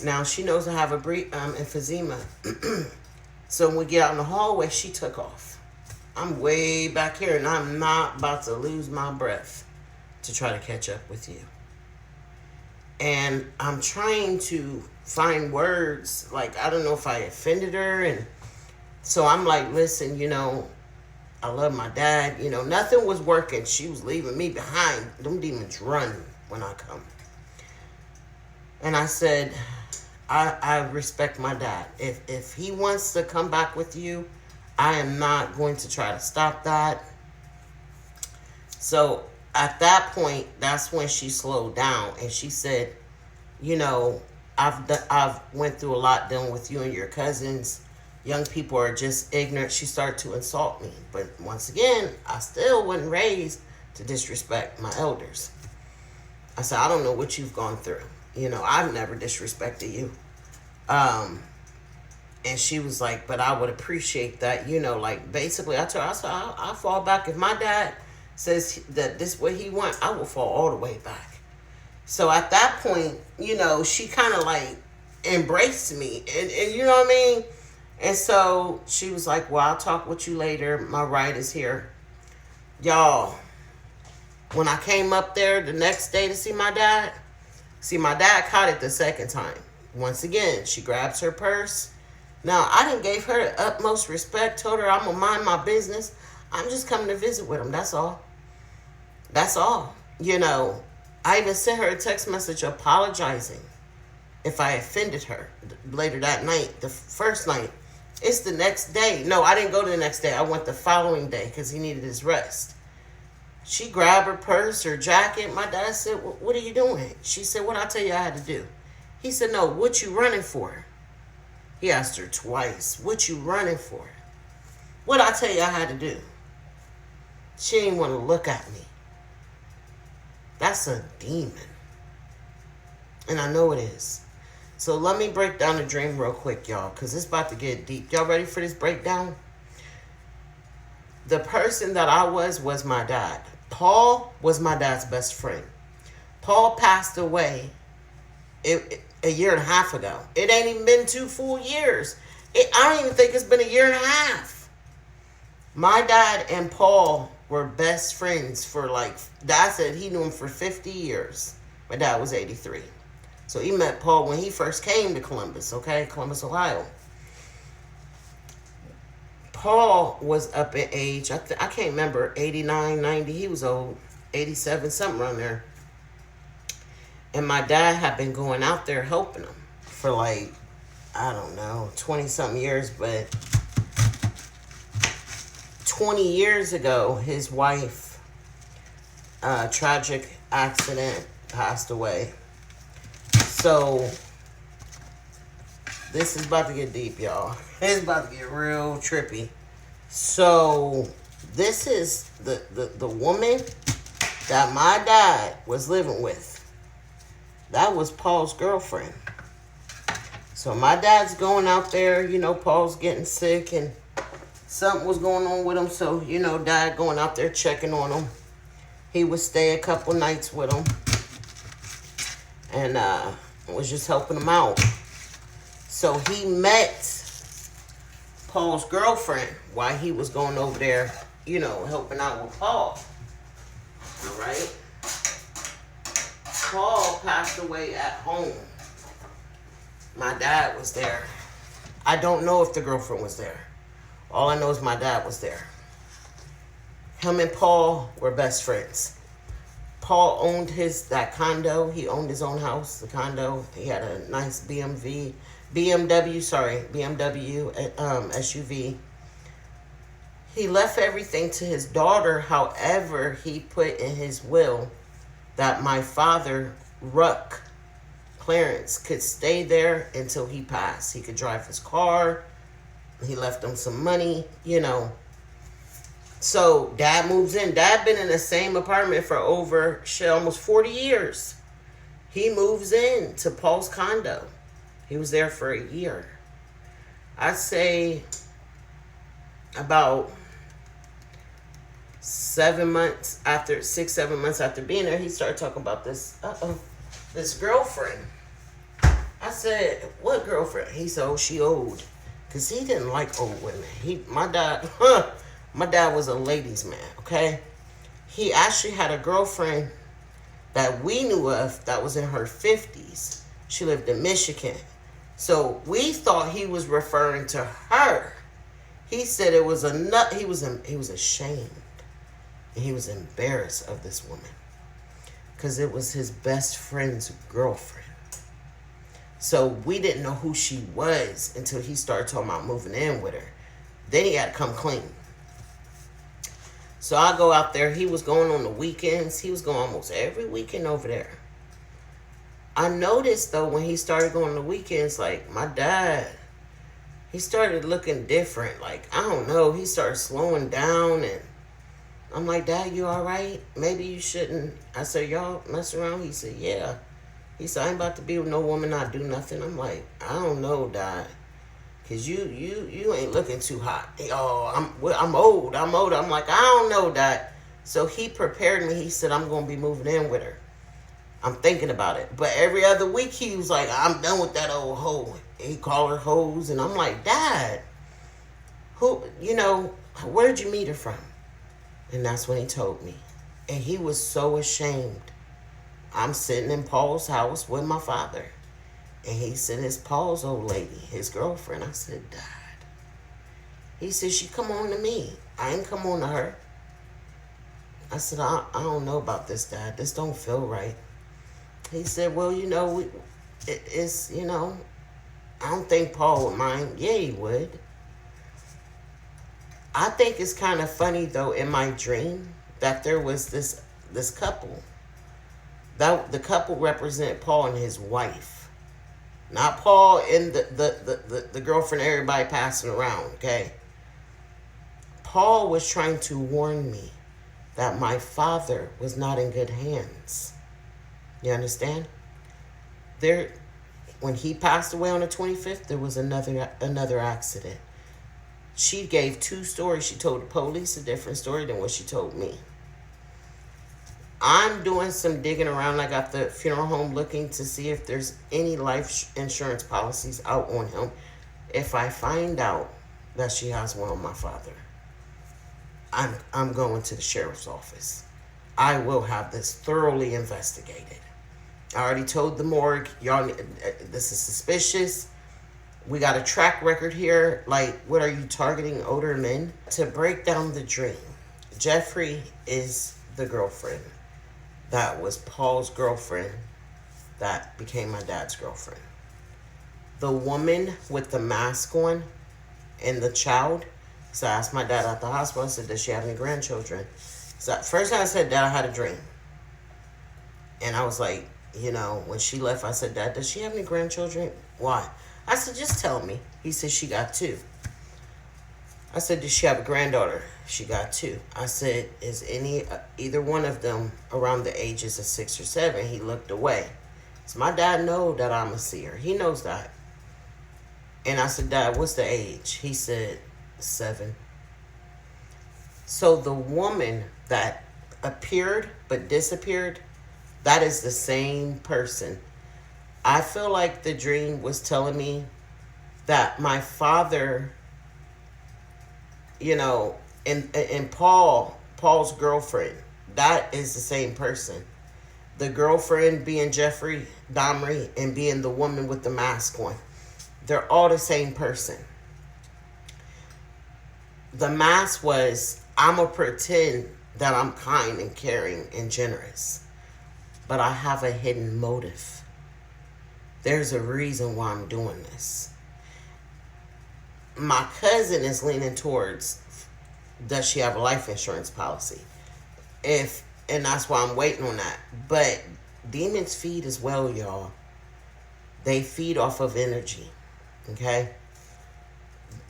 Now, she knows I have emphysema. So when we get out in the hallway, she took off. I'm way back here, and I'm not about to lose my breath to try to catch up with you. And I'm trying to find words. Like, I don't know if I offended her. And so I'm like, listen, I love my dad. Nothing was working. She was leaving me behind. Them demons run when I come. And I said... I respect my dad. If he wants to come back with you, I am not going to try to stop that. So at that point, that's when she slowed down and she said, I've went through a lot dealing with you and your cousins. Young people are just ignorant. She started to insult me. But once again, I still wasn't raised to disrespect my elders. I said, I don't know what you've gone through. I've never disrespected you. And she was like, but I would appreciate that, basically I told her, I said, I'll fall back. If my dad says that this is what he wants, I will fall all the way back. So at that point, she kind of like embraced me and you know what I mean? And so she was like, well, I'll talk with you later. My ride is here. Y'all, when I came up there the next day to see my dad caught it the second time. Once again, she grabs her purse. Now, I didn't give her the utmost respect, told her I'm going to mind my business. I'm just coming to visit with him. That's all. That's all. I even sent her a text message apologizing if I offended her later that night, the first night. It's the next day. No, I didn't go the next day. I went the following day because he needed his rest. She grabbed her purse, her jacket. My dad said, what are you doing? She said, what I tell you I had to do? He said, no, what you running for? He asked her twice, what you running for? What I tell you I had to do? She didn't want to look at me. That's a demon. And I know it is. So let me break down the dream real quick, y'all, because it's about to get deep. Y'all ready for this breakdown? The person that I was my dad. Paul was my dad's best friend. Paul passed away a year and a half ago. It ain't even been 2 full years. I don't even think it's been a year and a half. My dad and Paul were best friends for Dad said he knew him for 50 years. My dad was 83. So he met Paul when he first came to Columbus, okay? Columbus, Ohio. Paul was up in age, I can't remember, 89, 90. He was old, 87, something around there. And my dad had been going out there helping him for like, I don't know, 20 something years. But 20 years ago, his wife, tragic accident, passed away. So this is about to get deep, y'all. It's about to get real trippy. So this is the woman that my dad was living with. That was Paul's girlfriend. So my dad's going out there, you know, Paul's getting sick and something was going on with him. So, you know, dad going out there checking on him. He would stay a couple nights with him. And was just helping him out. So he met Paul's girlfriend while he was going over there, you know, helping out with Paul. All right? Paul passed away at home. My dad was there. I don't know if the girlfriend was there. All I know is my dad was there. Him and Paul were best friends. Paul owned that condo. He owned his own house, the condo. He had a nice BMW SUV. He left everything to his daughter. However, he put in his will that my father, Ruck, Clarence, could stay there until he passed. He could drive his car. He left him some money, you know. So dad moves in. Dad been in the same apartment for over almost 40 years. He moves in to Paul's condo. He was there for a year. I'd say about 6, 7 months after being there, he started talking about this girlfriend. I said, what girlfriend? He said, oh, she old. Because he didn't like old women. My dad was a ladies' man, okay? He actually had a girlfriend that we knew of that was in her 50s. She lived in Michigan. So we thought he was referring to her. He said it was he was ashamed. And he was embarrassed of this woman. Because it was his best friend's girlfriend. So we didn't know who she was until he started talking about moving in with her. Then he had to come clean. So I go out there. He was going on the weekends. He was going almost every weekend over there. I noticed, though, when he started going on the weekends, like, my dad, he started looking different. Like, I don't know. He started slowing down, and I'm like, Dad, you all right? Maybe you shouldn't. I said, y'all mess around? He said, yeah. He said, I ain't about to be with no woman, not do nothing. I'm like, I don't know, Dad. Because you ain't looking too hot. Oh, I'm old. I'm like, I don't know, Dad. So he prepared me. He said, I'm going to be moving in with her. I'm thinking about it. But every other week, he was like, I'm done with that old hoe. He called her hoes. And I'm like, Dad, where'd you meet her from? And that's when he told me. And he was so ashamed. I'm sitting in Paul's house with my father. And he said, it's Paul's old lady, his girlfriend. I said, Dad. He said, she come on to me. I ain't come on to her. I said, I don't know about this, Dad. This don't feel right. He said, well, it's, I don't think Paul would mind. Yeah, he would. I think it's kind of funny, though, in my dream that there was this couple. That the couple represented Paul and his wife. Not Paul and the girlfriend everybody passing around, okay? Paul was trying to warn me that my father was not in good hands. You understand? When he passed away on the 25th, there was another accident. She gave 2 stories. She told the police a different story than what she told me. I'm doing some digging around. I got the funeral home looking to see if there's any life insurance policies out on him. If I find out that she has one on my father, I'm going to the sheriff's office. I will have this thoroughly investigated. I already told the morgue, y'all, this is suspicious. We got a track record here. Like, what are you targeting older men? To break down the dream, Jeffrey is the girlfriend. That was Paul's girlfriend. That became my dad's girlfriend. The woman with the mask on and the child. So I asked my dad at the hospital, I said, does she have any grandchildren? So first time I said, Dad, I had a dream. And I was like, you know, when she left, I said, Dad, does she have any grandchildren? Why? I said, just tell me. He said, she got 2. I said, does she have a granddaughter? She got 2. I said, is either one of them around the ages of 6 or 7? He looked away. So my dad knows that I'm a seer. He knows that. And I said, Dad, what's the age? He said, 7. So the woman that appeared but disappeared, that is the same person. I feel like the dream was telling me that my father, you know, and Paul's girlfriend, that is the same person. The girlfriend being Jeffrey Dahmer and being the woman with the mask on. They're all the same person. The mask was, I'm going to pretend that I'm kind and caring and generous. But I have a hidden motive. There's a reason why I'm doing this. My cousin is leaning towards, does she have a life insurance policy? And that's why I'm waiting on that. But demons feed as well, y'all. They feed off of energy. Okay?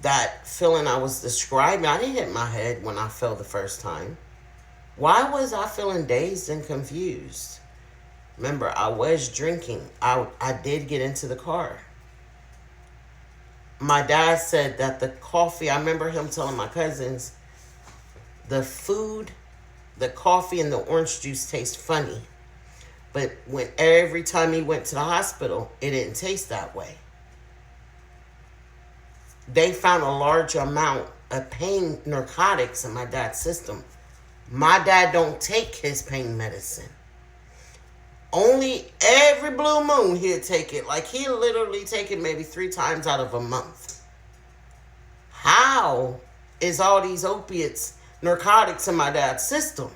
That feeling I was describing, I didn't hit my head when I fell the first time. Why was I feeling dazed and confused? Remember, I was drinking. I did get into the car. My dad said that the coffee, I remember him telling my cousins, the food, the coffee, and the orange juice taste funny. But every time he went to the hospital, it didn't taste that way. They found a large amount of pain narcotics in my dad's system. My dad don't take his pain medicine. Only every blue moon he'll take it. Like, he'll literally take it maybe 3 times out of a month. How is all these opiates, narcotics in my dad's system?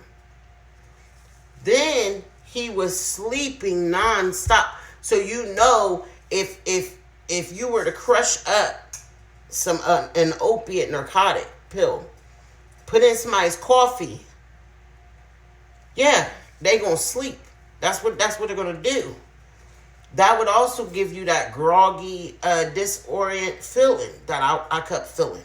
Then he was sleeping nonstop. So you know, if you were to crush up an opiate narcotic pill, put in somebody's coffee, yeah, they gonna sleep. That's what they're gonna do. That would also give you that groggy, disorient feeling that I kept feeling.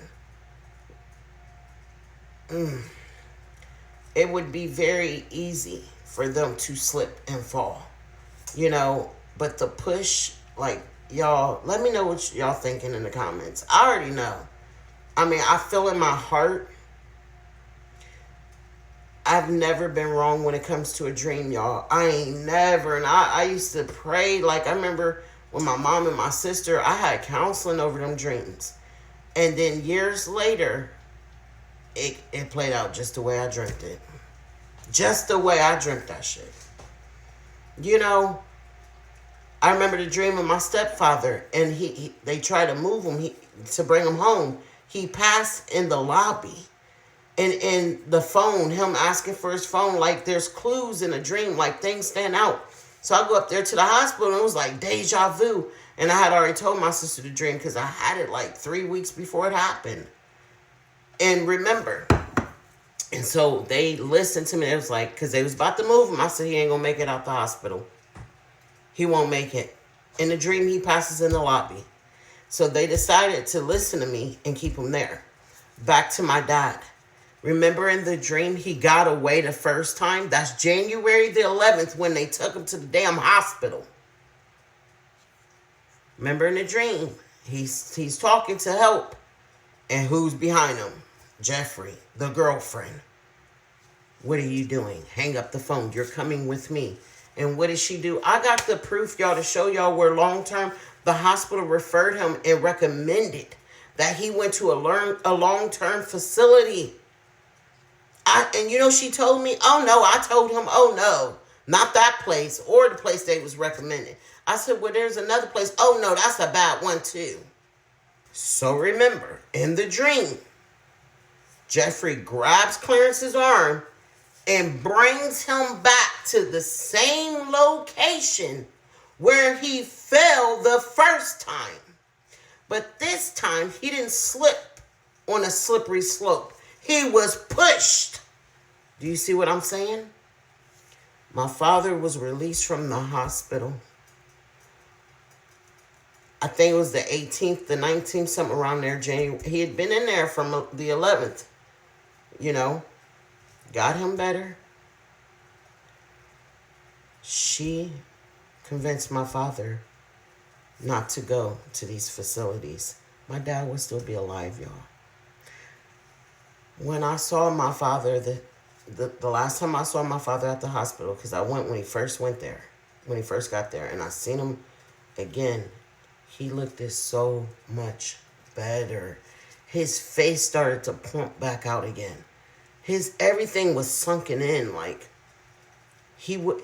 It would be very easy for them to slip and fall, you know. But the push, like, y'all, let me know what y'all thinking in the comments. I already know. I mean, I feel in my heart. I've never been wrong when it comes to a dream, y'all. I ain't never. And I used to pray. Like, I remember when my mom and my sister, I had counseling over them dreams. And then years later, it played out just the way I dreamt it. Just the way I dreamt that shit. You know, I remember the dream of my stepfather. And they tried to move him to bring him home. He passed in the lobby. And in the phone, him asking for his phone, like there's clues in a dream, like things stand out. So I go up there to the hospital and it was like deja vu. And I had already told my sister the dream because I had it like 3 weeks before it happened. And remember, and so they listened to me. It was like, because they was about to move him. I said, he ain't going to make it out the hospital. He won't make it. In the dream, he passes in the lobby. So they decided to listen to me and keep him there. Back to my dad. Remember in the dream, he got away the first time? That's January the 11th when they took him to the damn hospital. Remember in the dream, he's talking to help. And who's behind him? Jeffrey, the girlfriend. What are you doing? Hang up the phone. You're coming with me. And what did she do? I got the proof, y'all, to show y'all where long-term the hospital referred him and recommended that he went to a long-term facility. And you know, she told me, oh no, I told him, oh no. Not that place or the place they was recommending. I said, well, there's another place. Oh, no, that's a bad one, too. So remember, in the dream, Jeffrey grabs Clarence's arm and brings him back to the same location where he fell the first time. But this time, he didn't slip on a slippery slope. He was pushed. Do you see what I'm saying? My father was released from the hospital. I think it was the 18th, the 19th, something around there. January. He had been in there from the 11th. You know, got him better. She convinced my father not to go to these facilities. My dad would still be alive, y'all. When I saw my father, the last time I saw my father at the hospital, because I went when he first went there, when he first got there, and I seen him again, he looked so much better. His face started to plump back out again. His everything was sunken in, like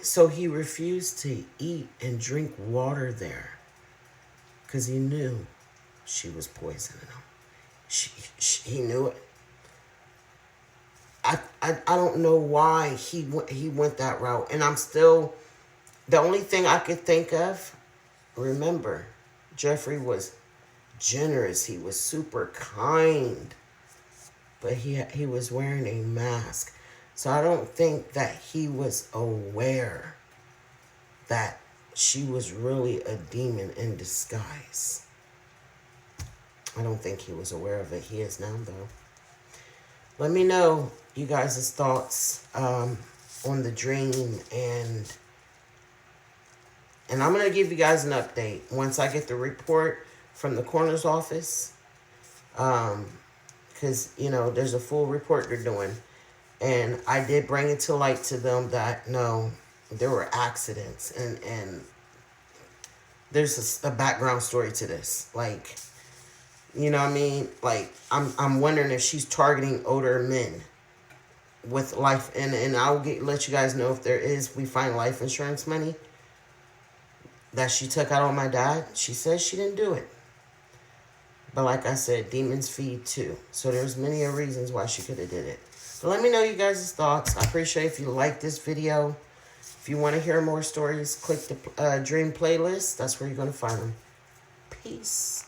so he refused to eat and drink water there because he knew she was poisoning him. He knew it. I don't know why he went that route, and I'm still, the only thing I could think of, remember, Jeffrey was generous. He was super kind, but he was wearing a mask. So I don't think that he was aware that she was really a demon in disguise. I don't think he was aware of it. He is now, though. Let me know you guys' thoughts on the dream, and I'm going to give you guys an update once I get the report from the coroner's office, because, you know, there's a full report they're doing. And I did bring it to light to them that, no, there were accidents. And there's a background story to this. Like, you know what I mean? Like, I'm wondering if she's targeting older men with life. And I'll let you guys know if there is, we find life insurance money that she took out on my dad. She says she didn't do it. But like I said, demons feed too. So there's many reasons why she could have did it. But let me know you guys' thoughts. I appreciate if you like this video. If you want to hear more stories, click the Dream playlist. That's where you're going to find them. Peace.